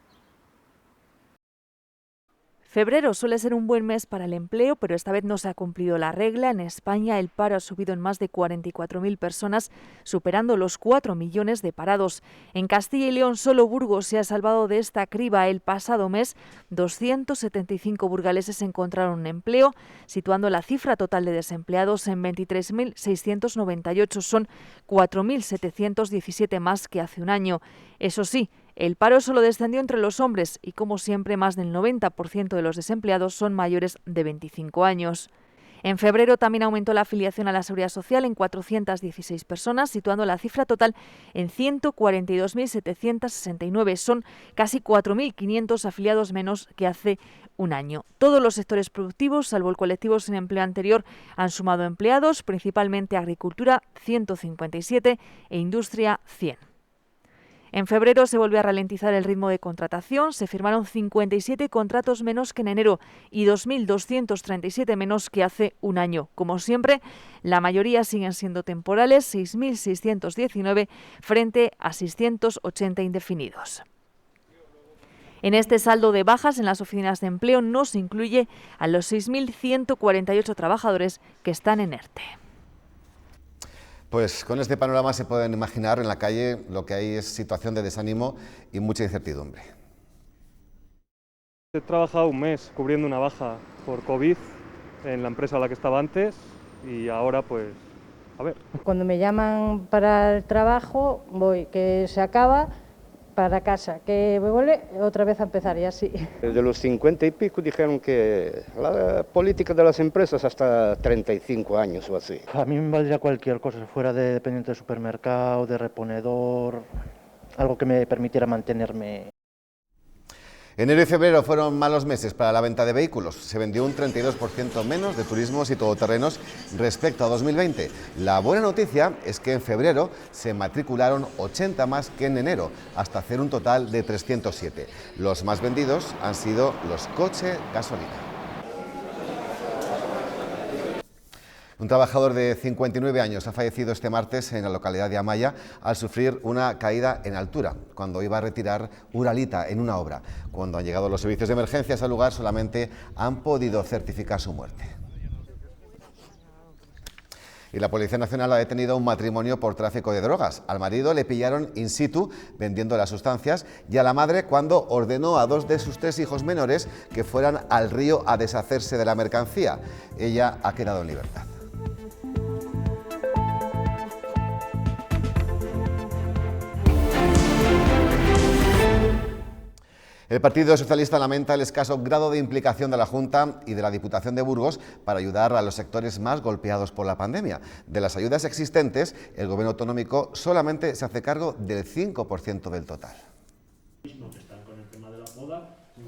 Febrero suele ser un buen mes para el empleo, pero esta vez no se ha cumplido la regla. En España el paro ha subido en más de 44.000 personas, superando los 4 millones de parados. En Castilla y León solo Burgos se ha salvado de esta criba. El pasado mes 275 burgaleses encontraron un empleo, situando la cifra total de desempleados en 23.698. Son 4.717 más que hace un año. Eso sí, el paro solo descendió entre los hombres y, como siempre, más del 90% de los desempleados son mayores de 25 años. En febrero también aumentó la afiliación a la Seguridad Social en 416 personas, situando la cifra total en 142.769. Son casi 4.500 afiliados menos que hace un año. Todos los sectores productivos, salvo el colectivo sin empleo anterior, han sumado empleados, principalmente agricultura 157 e industria 100. En febrero se volvió a ralentizar el ritmo de contratación, se firmaron 57 contratos menos que en enero y 2.237 menos que hace un año. Como siempre, la mayoría siguen siendo temporales, 6.619 frente a 680 indefinidos. En este saldo de bajas en las oficinas de empleo no se incluye a los 6.148 trabajadores que están en ERTE. Pues con este panorama se pueden imaginar en la calle lo que hay es situación de desánimo y mucha incertidumbre. He trabajado un mes cubriendo una baja por COVID en la empresa a la que estaba antes y ahora pues, a ver. Cuando me llaman para el trabajo voy, que se acaba, para casa, que me vuelve otra vez a empezar y así. De los 50 y pico dijeron que la política de las empresas hasta 35 años o así. A mí me valdría cualquier cosa, fuera de dependiente de supermercado, de reponedor, algo que me permitiera mantenerme. Enero y febrero fueron malos meses para la venta de vehículos. Se vendió un 32% menos de turismos y todoterrenos respecto a 2020. La buena noticia es que en febrero se matricularon 80 más que en enero, hasta hacer un total de 307. Los más vendidos han sido los coche gasolina. Un trabajador de 59 años ha fallecido este martes en la localidad de Amaya al sufrir una caída en altura cuando iba a retirar uralita en una obra. Cuando han llegado los servicios de emergencias al lugar solamente han podido certificar su muerte. Y la Policía Nacional ha detenido a un matrimonio por tráfico de drogas. Al marido le pillaron in situ vendiendo las sustancias y a la madre cuando ordenó a 2 de sus 3 hijos menores que fueran al río a deshacerse de la mercancía. Ella ha quedado en libertad. El Partido Socialista lamenta el escaso grado de implicación de la Junta y de la Diputación de Burgos para ayudar a los sectores más golpeados por la pandemia. De las ayudas existentes, el Gobierno autonómico solamente se hace cargo del 5% del total.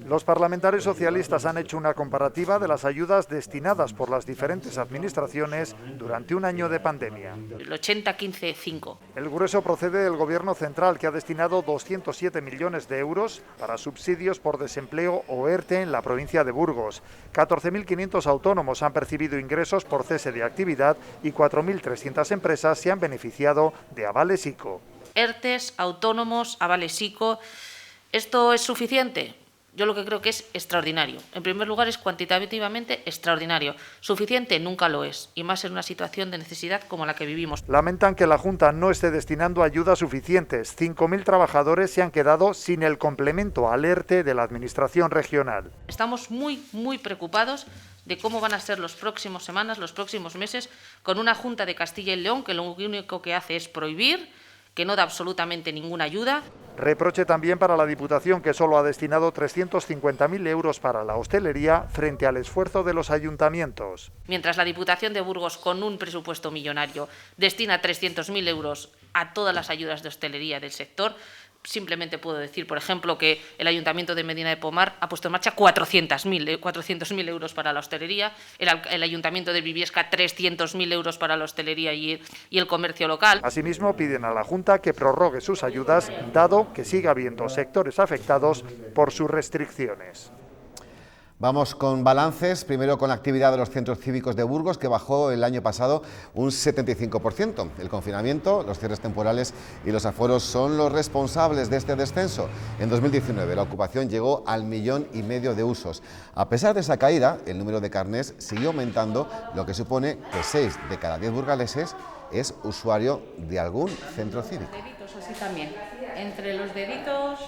Los parlamentarios socialistas han hecho una comparativa de las ayudas destinadas por las diferentes administraciones durante un año de pandemia. El 80-15-5. El grueso procede del Gobierno central, que ha destinado 207 millones de euros para subsidios por desempleo o ERTE en la provincia de Burgos. 14.500 autónomos han percibido ingresos por cese de actividad y 4.300 empresas se han beneficiado de avales ICO. ERTES, autónomos, avales ICO. ¿Esto es suficiente? Yo lo que creo que es extraordinario. En primer lugar, es cuantitativamente extraordinario. Suficiente nunca lo es, y más en una situación de necesidad como la que vivimos. Lamentan que la Junta no esté destinando ayudas suficientes. 5.000 trabajadores se han quedado sin el complemento al ERTE de la Administración regional. Estamos muy preocupados de cómo van a ser las próximas semanas, los próximos meses, con una Junta de Castilla y León que lo único que hace es prohibir, que no da absolutamente ninguna ayuda. Reproche también para la Diputación, que solo ha destinado 350.000 euros para la hostelería frente al esfuerzo de los ayuntamientos. Mientras la Diputación de Burgos, con un presupuesto millonario, destina 300.000 euros a todas las ayudas de hostelería del sector, simplemente puedo decir, por ejemplo, que el Ayuntamiento de Medina de Pomar ha puesto en marcha 400.000 euros para la hostelería, el Ayuntamiento de Briviesca 300.000 euros para la hostelería y el comercio local. Asimismo, piden a la Junta que prorrogue sus ayudas, dado que sigue habiendo sectores afectados por sus restricciones. Vamos con balances, primero con la actividad de los centros cívicos de Burgos, que bajó el año pasado un 75%. El confinamiento, los cierres temporales y los aforos son los responsables de este descenso. En 2019 la ocupación llegó al 1,5 millones de usos. A pesar de esa caída, el número de carnés siguió aumentando, lo que supone que 6 de cada 10 burgaleses es usuario de algún centro cívico. Deditos así también, entre los deditos.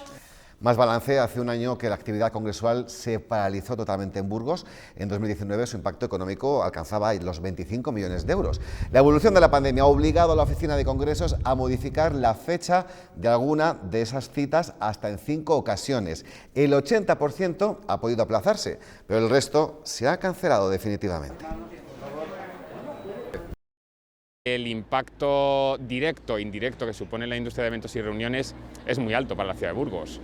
Más balance, hace un año que la actividad congresual se paralizó totalmente en Burgos. En 2019 su impacto económico alcanzaba los 25 millones de euros. La evolución de la pandemia ha obligado a la Oficina de Congresos a modificar la fecha de alguna de esas citas hasta en 5 ocasiones. El 80% ha podido aplazarse, pero el resto se ha cancelado definitivamente. El impacto directo e indirecto que supone la industria de eventos y reuniones es muy alto para la ciudad de Burgos.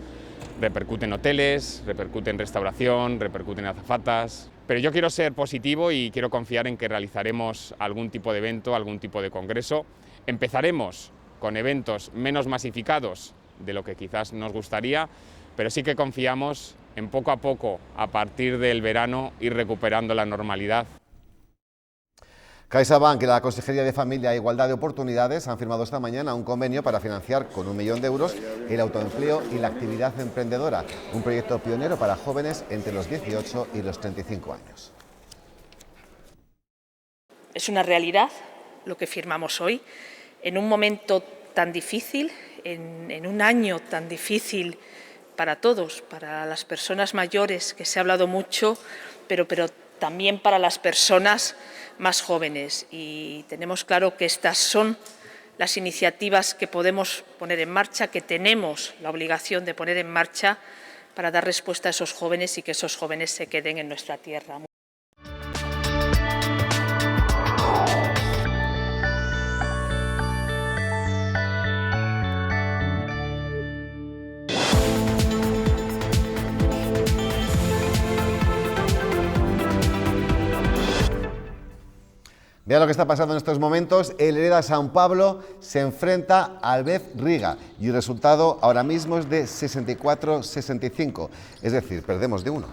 Repercute en hoteles, repercute en restauración, repercute en azafatas. Pero yo quiero ser positivo y quiero confiar en que realizaremos algún tipo de evento, algún tipo de congreso. Empezaremos con eventos menos masificados de lo que quizás nos gustaría, pero sí que confiamos en poco a poco, a partir del verano, ir recuperando la normalidad. CaixaBank y la Consejería de Familia e Igualdad de Oportunidades han firmado esta mañana un convenio para financiar con 1 millón de euros el autoempleo y la actividad emprendedora, un proyecto pionero para jóvenes entre los 18 y los 35 años. Es una realidad lo que firmamos hoy, en un momento tan difícil, en un año tan difícil para todos, para las personas mayores, que se ha hablado mucho, pero también para las personas más jóvenes, y tenemos claro que estas son las iniciativas que podemos poner en marcha, que tenemos la obligación de poner en marcha para dar respuesta a esos jóvenes y que esos jóvenes se queden en nuestra tierra. Vea lo que está pasando en estos momentos. El Hereda San Pablo se enfrenta al Albez Riga y el resultado ahora mismo es de 64-65, es decir, perdemos de 1.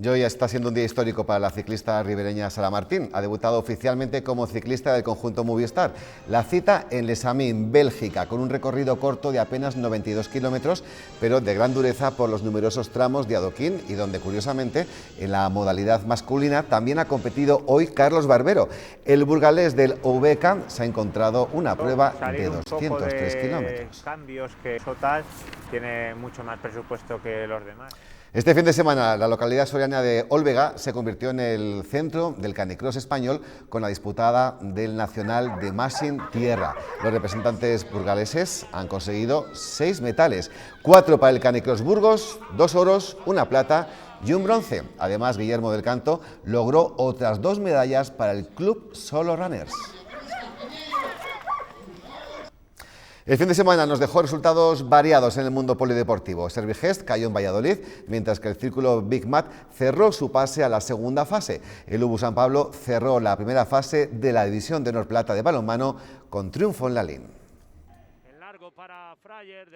Y hoy está siendo un día histórico para la ciclista ribereña Sara Martín. Ha debutado oficialmente como ciclista del conjunto Movistar. La cita en Les Amis, Bélgica, con un recorrido corto de apenas 92 kilómetros, pero de gran dureza por los numerosos tramos de adoquín y donde, curiosamente, en la modalidad masculina también ha competido hoy Carlos Barbero. El burgalés del UVK se ha encontrado una prueba de 203 kilómetros. Cambios que Total tiene mucho más presupuesto que los demás. Este fin de semana, la localidad soriana de Olvega se convirtió en el centro del canicross español con la disputada del Nacional de Machine Tierra. Los representantes burgaleses han conseguido 6 metales, 4 para el canicross Burgos, 2 oros, 1 plata y 1 bronce. Además, Guillermo del Canto logró otras 2 medallas para el Club Solo Runners. El fin de semana nos dejó resultados variados en el mundo polideportivo. Servigest cayó en Valladolid, mientras que el Círculo Big Mat cerró su pase a la segunda fase. El UBU San Pablo cerró la primera fase de la División de Honor Plata de balonmano con triunfo en Lalín.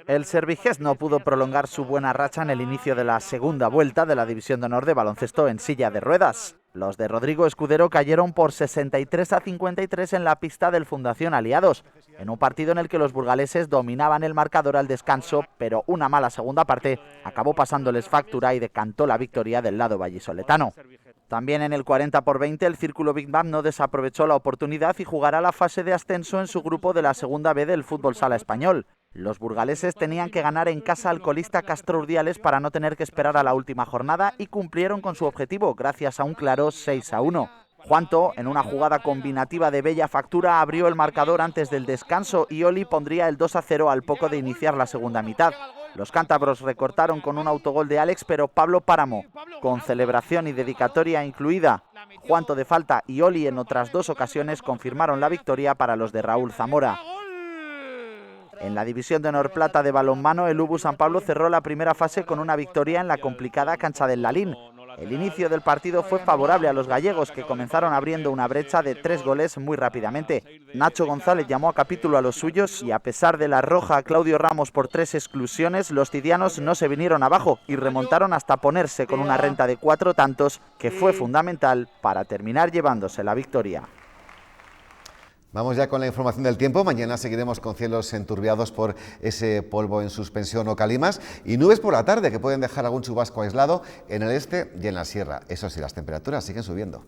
El Servigest no pudo prolongar su buena racha en el inicio de la segunda vuelta de la División de Honor de baloncesto en silla de ruedas. Los de Rodrigo Escudero cayeron por 63-53 en la pista del Fundación Aliados, en un partido en el que los burgaleses dominaban el marcador al descanso, pero una mala segunda parte acabó pasándoles factura y decantó la victoria del lado vallisoletano. También en el 40-20 el Círculo Big Bang no desaprovechó la oportunidad y jugará la fase de ascenso en su grupo de la segunda B del fútbol sala español. Los burgaleses tenían que ganar en casa al colista Castro Urdiales para no tener que esperar a la última jornada y cumplieron con su objetivo gracias a un claro 6-1. Juanto, en una jugada combinativa de bella factura, abrió el marcador antes del descanso y Oli pondría el 2-0 al poco de iniciar la segunda mitad. Los cántabros recortaron con un autogol de Alex, pero Pablo Páramo, con celebración y dedicatoria incluida, Juanto de falta y Oli en otras dos ocasiones confirmaron la victoria para los de Raúl Zamora. En la división de honor plata de balonmano, el UBU San Pablo cerró la primera fase con una victoria en la complicada cancha del Lalín. El inicio del partido fue favorable a los gallegos, que comenzaron abriendo una brecha de 3 goles muy rápidamente. Nacho González llamó a capítulo a los suyos y, a pesar de la roja a Claudio Ramos por 3 exclusiones, los tidianos no se vinieron abajo y remontaron hasta ponerse con una renta de 4 tantos, que fue fundamental para terminar llevándose la victoria. Vamos ya con la información del tiempo. Mañana seguiremos con cielos enturbiados por ese polvo en suspensión o calimas y nubes por la tarde que pueden dejar algún chubasco aislado en el este y en la sierra. Eso sí, las temperaturas siguen subiendo.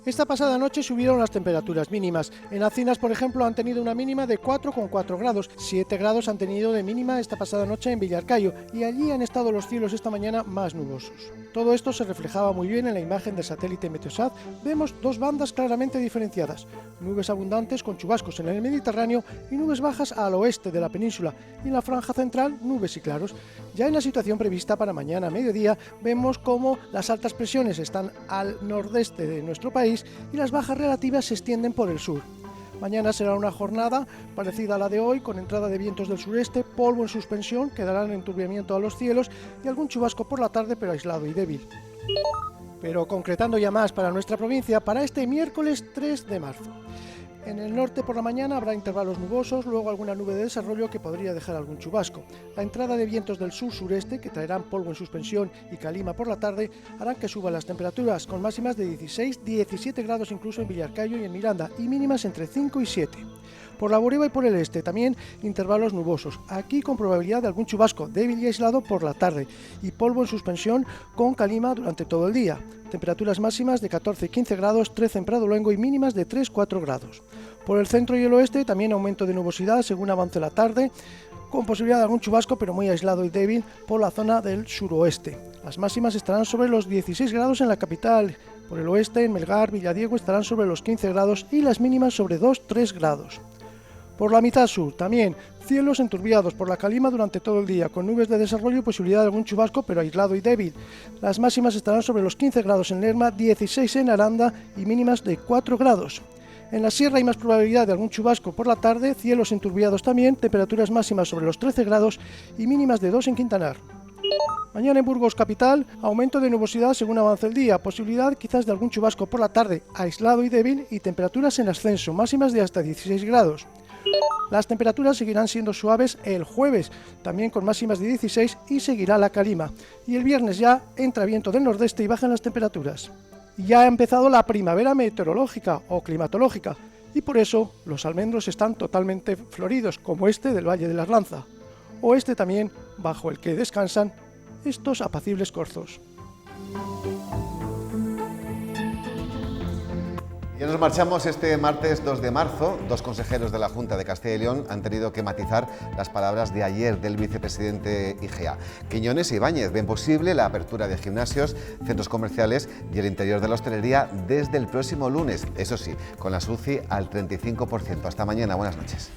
Esta pasada noche subieron las temperaturas mínimas. En Acinas, por ejemplo, han tenido una mínima de 4,4 grados. 7 grados han tenido de mínima esta pasada noche en Villarcayo y allí han estado los cielos esta mañana más nubosos. Todo esto se reflejaba muy bien en la imagen del satélite Meteosat. Vemos dos bandas claramente diferenciadas. Nubes abundantes con chubascos en el Mediterráneo y nubes bajas al oeste de la península. Y en la franja central, nubes y claros. Ya en la situación prevista para mañana a mediodía, vemos cómo las altas presiones están al nordeste de nuestro país y las bajas relativas se extienden por el sur. Mañana será una jornada parecida a la de hoy, con entrada de vientos del sureste, polvo en suspensión, que darán enturbiamiento a los cielos y algún chubasco por la tarde, pero aislado y débil. Pero concretando ya más para nuestra provincia, para este miércoles 3 de marzo. En el norte por la mañana habrá intervalos nubosos, luego alguna nube de desarrollo que podría dejar algún chubasco. La entrada de vientos del sur-sureste, que traerán polvo en suspensión y calima por la tarde, harán que suban las temperaturas, con máximas de 16-17 grados incluso en Villarcayo y en Miranda, y mínimas entre 5 y 7. Por la Boreva y por el este también intervalos nubosos, aquí con probabilidad de algún chubasco débil y aislado por la tarde, y polvo en suspensión con calima durante todo el día. Temperaturas máximas de 14 y 15 grados, 13 en Prado Luengo y mínimas de 3-4 grados. Por el centro y el oeste también aumento de nubosidad según avance la tarde, con posibilidad de algún chubasco pero muy aislado y débil por la zona del suroeste. Las máximas estarán sobre los 16 grados en la capital. Por el oeste, en Melgar, Villadiego, estarán sobre los 15 grados y las mínimas sobre 2-3 grados. Por la mitad sur, también, cielos enturbiados por la calima durante todo el día, con nubes de desarrollo y posibilidad de algún chubasco, pero aislado y débil. Las máximas estarán sobre los 15 grados en Lerma, 16 en Aranda y mínimas de 4 grados. En la sierra hay más probabilidad de algún chubasco por la tarde, cielos enturbiados también, temperaturas máximas sobre los 13 grados y mínimas de 2 en Quintanar. Mañana en Burgos capital, aumento de nubosidad según avance el día, posibilidad quizás de algún chubasco por la tarde, aislado y débil, y temperaturas en ascenso, máximas de hasta 16 grados. Las temperaturas seguirán siendo suaves el jueves, también con máximas de 16 y seguirá la calima. Y el viernes ya entra viento del nordeste y bajan las temperaturas. Ya ha empezado la primavera meteorológica o climatológica y por eso los almendros están totalmente floridos, como este del Valle de la Arlanza, o este también bajo el que descansan estos apacibles corzos. Ya nos marchamos este martes 2 de marzo. Dos consejeros de la Junta de Castilla y León han tenido que matizar las palabras de ayer del vicepresidente IGEA. Quiñones e Ibáñez ven posible la apertura de gimnasios, centros comerciales y el interior de la hostelería desde el próximo lunes. Eso sí, con la UCI al 35%. Hasta mañana. Buenas noches.